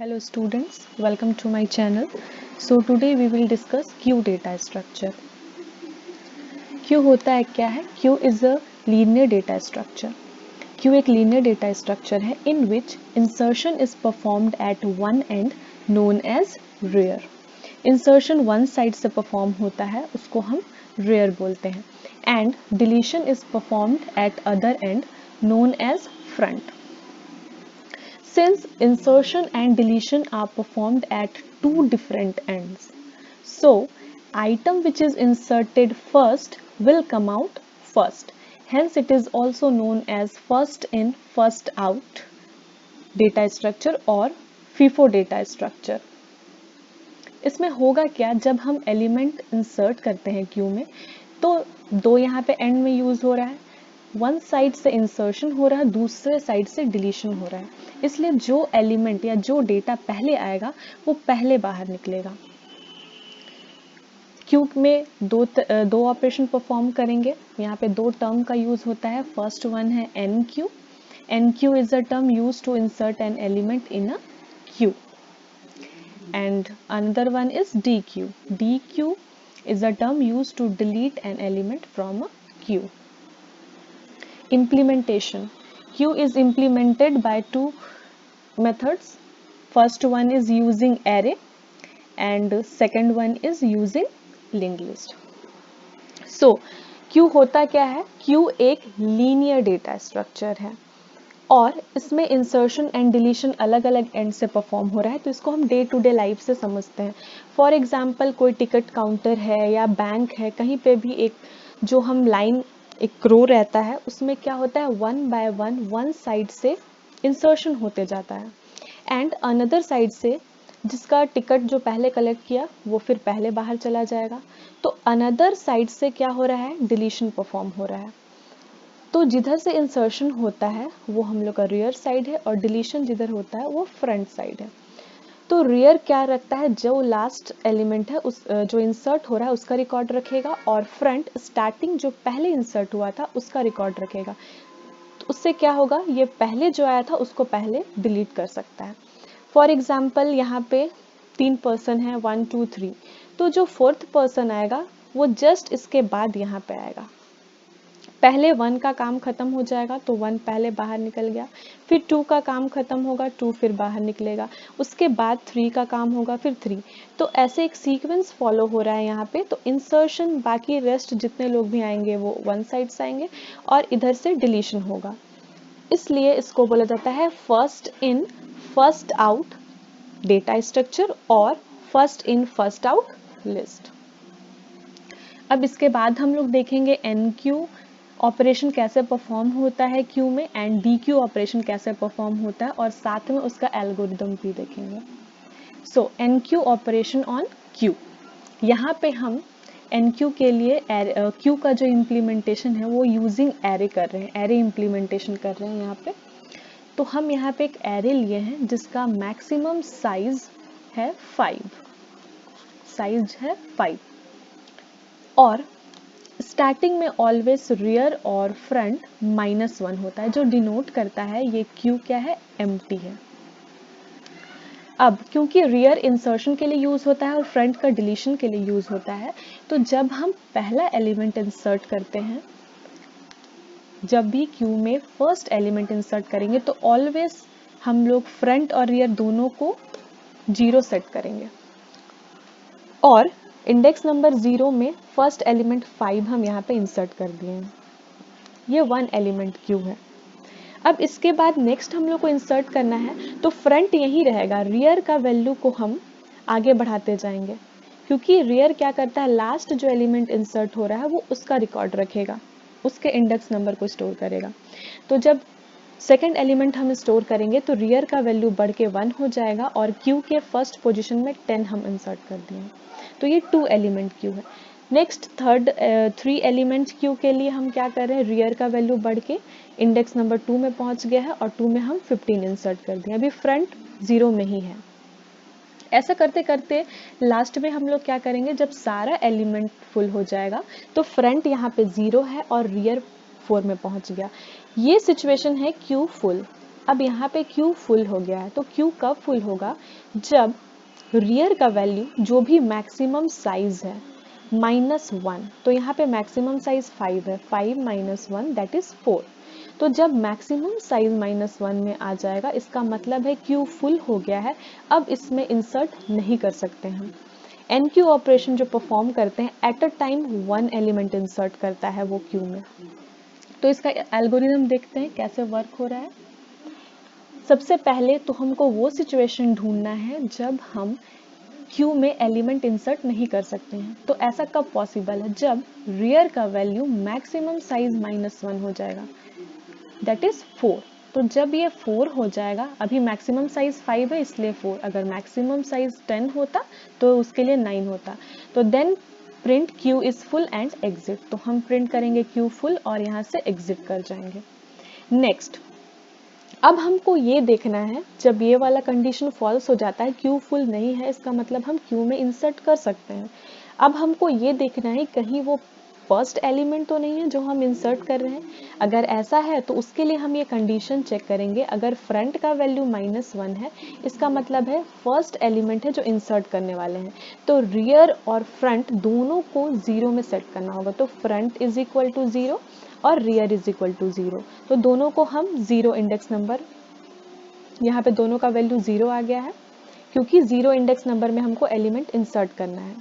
Hello students, welcome to my channel. So today we will discuss queue data structure. Queue होता है क्या है? Queue is a linear data structure. Queue एक linear data structure है in which insertion is performed at one end known as rear. Insertion one side से perform होता है, उसको हम rear बोलते हैं. And deletion is performed at other end known as front. Since insertion and deletion are performed at two different ends, so item which is inserted first will come out first. Hence it is also known as first in first out data structure or FIFO data structure. इसमें होगा क्या, जब हम element insert करते हैं Q में तो दो यहाँ पे एंड में यूज हो रहा है. वन साइड से इंसर्शन हो रहा है, दूसरे साइड से डिलीशन हो रहा है. इसलिए जो एलिमेंट या जो डेटा पहले आएगा वो पहले बाहर निकलेगा. क्यू में दो ऑपरेशन परफॉर्म करेंगे. यहाँ पे दो टर्म का यूज होता है. फर्स्ट वन है enqueue. Enqueue is a term use to insert an element in a queue. And another one is DQ. DQ is a term used to delete an element from a queue. Implementation. Queue is implemented by two methods. First one is using array and second one is using linked list. So queue होता क्या है? Queue एक linear data structure है और इसमें insertion and deletion अलग अलग and से परफॉर्म हो रहा है. तो इसको हम डे टू डे लाइफ से समझते हैं. फॉर एग्जांपल कोई टिकट काउंटर है या बैंक है, कहीं पे भी एक जो हम लाइन एक रो रहता है, उसमें क्या होता है, वन बाय वन साइड से इंसर्शन होते जाता है एंड अनदर साइड से जिसका टिकट जो पहले कलेक्ट किया वो फिर पहले बाहर चला जाएगा. तो अनदर साइड से क्या हो रहा है, डिलीशन परफॉर्म हो रहा है. तो जिधर से इंसर्शन होता है वो हम लोग का रियर साइड है और डिलीशन जिधर होता है वो फ्रंट साइड है. तो रियर क्या रखता है, जो लास्ट एलिमेंट है उस जो इंसर्ट हो रहा है उसका रिकॉर्ड रखेगा और फ्रंट स्टार्टिंग जो पहले इंसर्ट हुआ था उसका रिकॉर्ड रखेगा. तो उससे क्या होगा, ये पहले जो आया था उसको पहले डिलीट कर सकता है. फॉर एग्जाम्पल यहाँ पे 3 पर्सन है, 1 2 3. तो जो फोर्थ पर्सन आएगा वो जस्ट इसके बाद यहाँ पे आएगा. पहले 1 का काम खत्म हो जाएगा तो 1 पहले बाहर निकल गया. फिर 2 का काम खत्म होगा, 2 फिर बाहर निकलेगा. उसके बाद 3 का काम होगा, फिर 3. तो ऐसे एक सीक्वेंस फॉलो हो रहा है यहाँ पे. तो इंसर्शन बाकी रेस्ट जितने लोग भी आएंगे वो वन साइड से आएंगे और इधर से डिलीशन होगा. इसलिए इसको बोला जाता है first in first out data structure और first in first out list. अब इसके बाद हम लोग देखेंगे एन क्यू ऑपरेशन कैसे परफॉर्म होता है क्यू में एंड डी क्यू ऑपरेशन कैसे परफॉर्म होता है और साथ में उसका एल्गोरिदम भी देखेंगे. So enqueue operation on queue. यहाँ पे हम एन क्यू के लिए क्यू का जो इम्प्लीमेंटेशन है वो यूजिंग एरे कर रहे हैं, एरे इम्प्लीमेंटेशन कर रहे हैं यहाँ पे. तो हम यहाँ पे एक एरे लिए हैं जिसका मैक्सिमम साइज है 5 और स्टार्टिंग में ऑलवेज रियर और फ्रंट -1 होता है जो डिनोट करता है ये क्यू क्या है, एम्प्टी है. अब क्योंकि रियर इंसर्शन के लिए यूज होता है और फ्रंट का डिलीशन के लिए यूज होता है, तो जब हम पहला एलिमेंट इंसर्ट करते हैं, जब भी क्यू में फर्स्ट एलिमेंट इंसर्ट करेंगे तो ऑलवेज हम लोग फ्रंट और रियर दोनों को 0 सेट करेंगे और इंडेक्स नंबर 0 में फर्स्ट एलिमेंट 5 हम यहाँ पे इंसर्ट कर दिए हैं. ये 1 एलिमेंट क्यू है. अब इसके बाद नेक्स्ट हम लोग को इंसर्ट करना है तो फ्रंट यही रहेगा, रियर का वैल्यू को हम आगे बढ़ाते जाएंगे क्योंकि रियर क्या करता है, लास्ट जो एलिमेंट इंसर्ट हो रहा है वो उसका रिकॉर्ड रखेगा, उसके इंडेक्स नंबर को स्टोर करेगा. तो जब सेकेंड एलिमेंट हम स्टोर करेंगे तो रियर का वैल्यू बढ़ के 1 हो जाएगा और क्यू के फर्स्ट पोजिशन में 10 हम इंसर्ट कर दिए. तो ये 2 एलिमेंट क्यू है. नेक्स्ट 3 एलिमेंट क्यू के लिए हम क्या कर रहे हैं, रियर का वैल्यू बढ़ के इंडेक्स नंबर 2 में पहुंच गया है और 2 में हम 15 इंसर्ट कर दिए. अभी फ्रंट 0 में ही है. ऐसा करते करते लास्ट में हम लोग क्या करेंगे, जब सारा एलिमेंट फुल हो जाएगा तो फ्रंट यहाँ पे 0 है और रियर 4 में पहुंच गया. ये सिचुएशन है क्यू फुल. अब यहाँ पे क्यू फुल हो गया है, तो क्यू कब फुल होगा, जब रियर का वैल्यू जो भी मैक्सिमम साइज है -1, तो यहाँ पे मैक्सिमम साइज 5 है, 5 - 1 दैट इज 4। तो जब मैक्सिमम साइज -1 में आ जाएगा, इसका मतलब है क्यू फुल हो गया है, अब इसमें इंसर्ट नहीं कर सकते हम। एनक्यू ऑपरेशन जो परफॉर्म करते हैं at a time 1 element insert करता है वो क्यू में। तो इसका एल्गोरिदम देखते हैं कैसे वर्क हो रहा है। सबसे पहले तो हमको वो सिचुएशन ढूंढना है जब हम क्यू में एलिमेंट इंसर्ट नहीं कर सकते हैं। तो ऐसा कब पॉसिबल है, जब रियर का वैल्यू मैक्सिमम साइज -1 हो जाएगा, दैट इज 4। तो जब ये 4 हो जाएगा, अभी मैक्सिमम साइज 5 है इसलिए 4, अगर मैक्सिमम साइज 10 होता तो उसके लिए 9 होता। तो then print queue is full and exit, तो हम प्रिंट करेंगे क्यू फुल और यहाँ से एग्जिट कर जाएंगे। नेक्स्ट, अब हमको ये देखना है, जब ये वाला कंडीशन फॉल्स हो जाता है, क्यू फुल नहीं है, इसका मतलब हम क्यू में इंसर्ट कर सकते हैं। अब हमको ये देखना है कहीं वो फर्स्ट एलिमेंट तो नहीं है जो हम इंसर्ट कर रहे हैं। अगर ऐसा है तो उसके लिए हम ये कंडीशन चेक करेंगे, अगर फ्रंट का वैल्यू -1 है, इसका मतलब है फर्स्ट एलिमेंट है जो इंसर्ट करने वाले हैं। तो रियर और फ्रंट दोनों को 0 में सेट करना होगा, तो फ्रंट इज इक्वल टू 0 और रियर इज इक्वल टू 0। तो दोनों को हम 0 इंडेक्स नंबर, यहाँ पे दोनों का वैल्यू 0 आ गया है, क्योंकि 0 इंडेक्स नंबर में हमको एलिमेंट इंसर्ट करना है।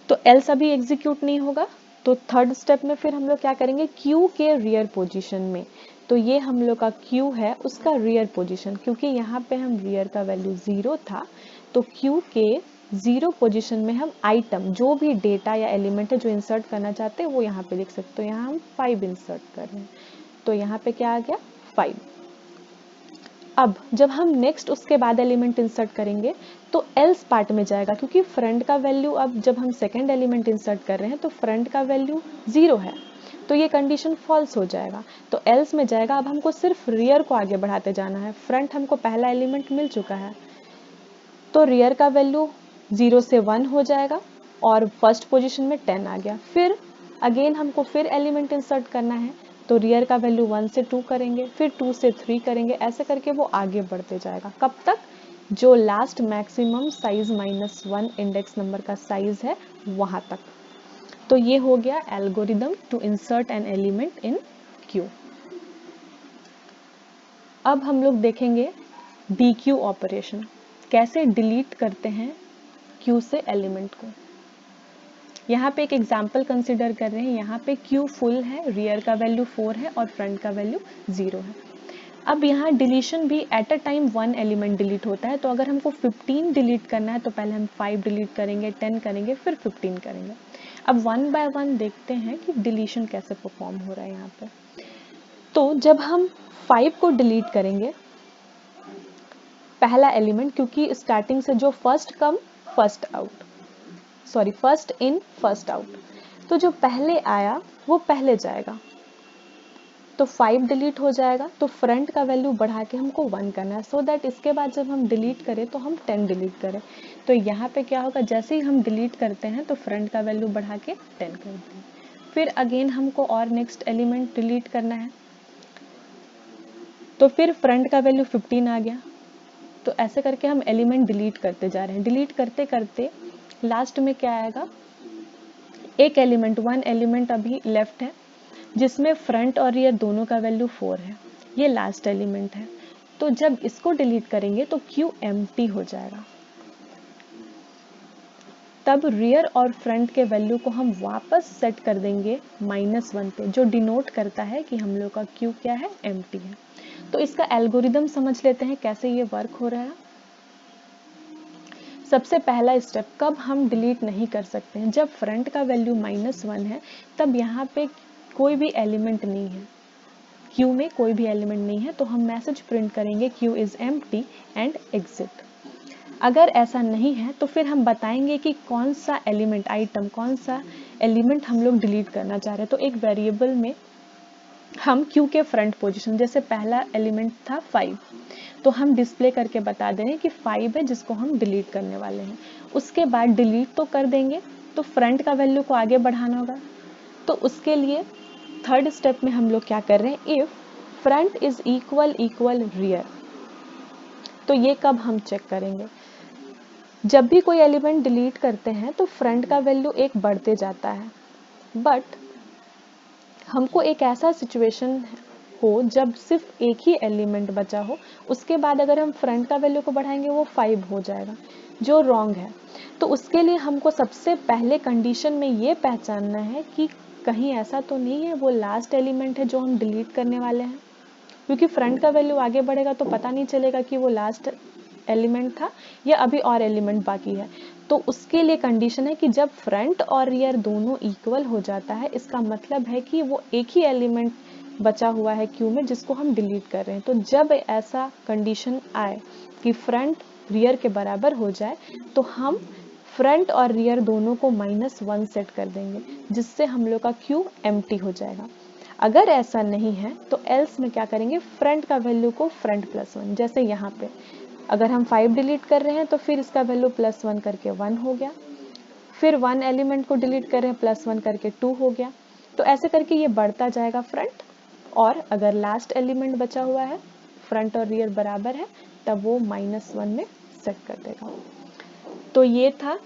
तो एल्स अभी एग्जीक्यूट नहीं होगा। तो थर्ड स्टेप में फिर हम लोग क्या करेंगे, क्यू के रियर पोजीशन में, तो ये हम लोग का क्यू है उसका रियर पोजीशन, क्योंकि यहाँ पे हम रियर का वैल्यू 0 था, तो क्यू के 0 पोजीशन में हम आइटम जो भी डेटा या एलिमेंट है जो इंसर्ट करना चाहते हैं वो यहाँ पे लिख सकते हो। यहाँ हम 5 इंसर्ट कर रहे हैं, तो यहाँ पे क्या आ गया 5। अब जब हम नेक्स्ट उसके बाद एलिमेंट इंसर्ट करेंगे तो एल्स पार्ट में जाएगा, क्योंकि फ्रंट का वैल्यू, अब जब हम सेकंड एलिमेंट इंसर्ट कर रहे हैं तो फ्रंट का वैल्यू 0 है, तो ये कंडीशन फॉल्स हो जाएगा। तो एल्स में जाएगा, अब हमको सिर्फ रियर को आगे बढ़ाते जाना है, फ्रंट हमको पहला एलिमेंट मिल चुका है, तो रियर का वैल्यू 0 से 1 हो जाएगा और फर्स्ट पोजीशन में 10 आ गया। फिर अगेन हमको फिर एलिमेंट इंसर्ट करना है, तो रियर का वैल्यू 1 से 2 करेंगे, फिर 2 से 3 करेंगे, ऐसे करके वो आगे बढ़ते जाएगा। कब तक, जो last maximum size -1 index number का साइज है वहां तक। तो ये हो गया algorithm to insert an element in queue. अब हम लोग देखेंगे डीक्यू ऑपरेशन, कैसे डिलीट करते हैं क्यू से एलिमेंट को। यहाँ पे एक एग्जाम्पल कंसिडर कर रहे हैं, यहाँ पे क्यू फुल है, रियर का वैल्यू 4 है और फ्रंट का वैल्यू 0 है। अब यहाँ डिलीशन भी at a time 1 element delete होता है, तो अगर हमको 15 डिलीट करना है तो पहले हम 5 डिलीट करेंगे, 10 करेंगे, फिर 15 करेंगे। अब 1 बाय 1 देखते हैं कि डिलीशन कैसे परफॉर्म हो रहा है यहाँ पे। तो जब हम 5 को डिलीट करेंगे, पहला एलिमेंट, क्योंकि स्टार्टिंग से जो first come first out, sorry first in first out, तो जो पहले आया वो पहले जाएगा, तो 5 डिलीट हो जाएगा। तो फ्रंट का वैल्यू बढ़ा के हमको 1 करना है, सो दैट इसके बाद जब हम डिलीट करें तो हम 10 डिलीट करें। तो यहाँ पे क्या होगा, जैसे ही हम डिलीट करते हैं तो फ्रंट का वैल्यू बढ़ा के 10 कर दें। फिर अगेन हमको और नेक्स्ट एलिमेंट डिलीट करना है, तो फिर फ्रंट का वैल्यू 15 आ गया। तो ऐसे करके हम एलिमेंट डिलीट करते जा रहे हैं। डिलीट करते करते लास्ट में क्या आएगा, एक एलिमेंट, 1 एलिमेंट अभी लेफ्ट है जिसमें फ्रंट और रियर दोनों का वैल्यू 4 है, ये लास्ट एलिमेंट है। तो जब इसको डिलीट करेंगे तो क्यू एम्प्टी हो जाएगा, तब रियर और फ्रंट के वैल्यू को हम वापस सेट कर देंगे -1 पे, जो डिनोट करता है कि हम लोग का क्यू क्या है, एम्प्टी है। तो इसका एल्गोरिदम समझ लेते हैं कैसे ये वर्क हो रहा है। सबसे पहला स्टेप, कब हम डिलीट नहीं कर सकते हैं, जब फ्रंट का वैल्यू -1 है, तब यहाँ पे कोई भी एलिमेंट नहीं है, क्यू में कोई भी एलिमेंट नहीं है, तो हम मैसेज प्रिंट करेंगे Q is empty and exit. अगर ऐसा नहीं है तो फिर हम बताएंगे कि कौन सा एलिमेंट, आइटम, कौन सा एलिमेंट हम लोग डिलीट करना चाह रहे हैं। तो एक वेरिएबल में हम क्यू के फ्रंट पोजीशन, जैसे पहला एलिमेंट था 5, तो हम डिस्प्ले करके बता दे रहे हैं कि 5 है जिसको हम डिलीट करने वाले हैं। उसके बाद डिलीट तो कर देंगे, तो फ्रंट का वैल्यू को आगे बढ़ाना होगा। तो उसके लिए थर्ड स्टेप में हम लोग क्या कर रहे हैं, if front is equal rear. तो ये कब हम चेक करेंगे? जब भी कोई एलिमेंट डिलीट करते हैं तो फ्रंट का वैल्यू एक बढ़ते जाता है, बट हमको एक ऐसा सिचुएशन हो जब सिर्फ एक ही एलिमेंट बचा हो, उसके बाद अगर हम फ्रंट का वैल्यू को बढ़ाएंगे वो 5 हो जाएगा, जो रॉन्ग है। तो उसके लिए हमको सबसे पहले कंडीशन में ये पहचानना है कि कहीं ऐसा तो नहीं है वो लास्ट एलिमेंट है जो हम डिलीट करने वाले हैं, क्योंकि फ्रंट का वैल्यू आगे बढ़ेगा तो पता नहीं चलेगा कि वो लास्ट एलिमेंट था या अभी और एलिमेंट बाकी है। तो उसके लिए कंडीशन है कि जब फ्रंट और रियर दोनों इक्वल हो जाता है, इसका मतलब है कि वो एक ही एलिमेंट बचा हुआ है क्यू में जिसको हम डिलीट कर रहे हैं। तो जब ऐसा कंडीशन आए कि फ्रंट रियर के बराबर हो जाए, तो हम फ्रंट और रियर दोनों को -1 सेट कर देंगे, जिससे हम लोग का क्यू एम्प्टी हो जाएगा। अगर ऐसा नहीं है तो एल्स में क्या करेंगे, फ्रंट का वैल्यू को फ्रंट +1, जैसे यहाँ पे अगर हम 5 डिलीट कर रहे हैं तो फिर इसका वैल्यू +1 करके 1 हो गया, फिर 1 एलिमेंट को डिलीट कर रहे हैं +1 करके 2 हो गया। तो ऐसे करके ये बढ़ता जाएगा फ्रंट, और अगर लास्ट एलिमेंट बचा हुआ है, फ्रंट और रियर बराबर है, तब वो -1 में सेट कर देगा। तो ये था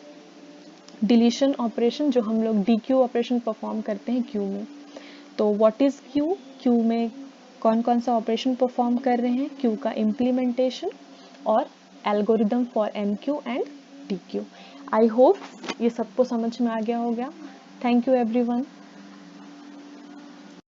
डिलीशन ऑपरेशन जो हम लोग DQ ऑपरेशन परफॉर्म करते हैं क्यू में। तो व्हाट इज क्यू, क्यू में कौन कौन सा ऑपरेशन परफॉर्म कर रहे हैं, क्यू का इम्प्लीमेंटेशन और algorithm for MQ and DQ। I hope ये सबको समझ में आ गया होगा। Thank you everyone.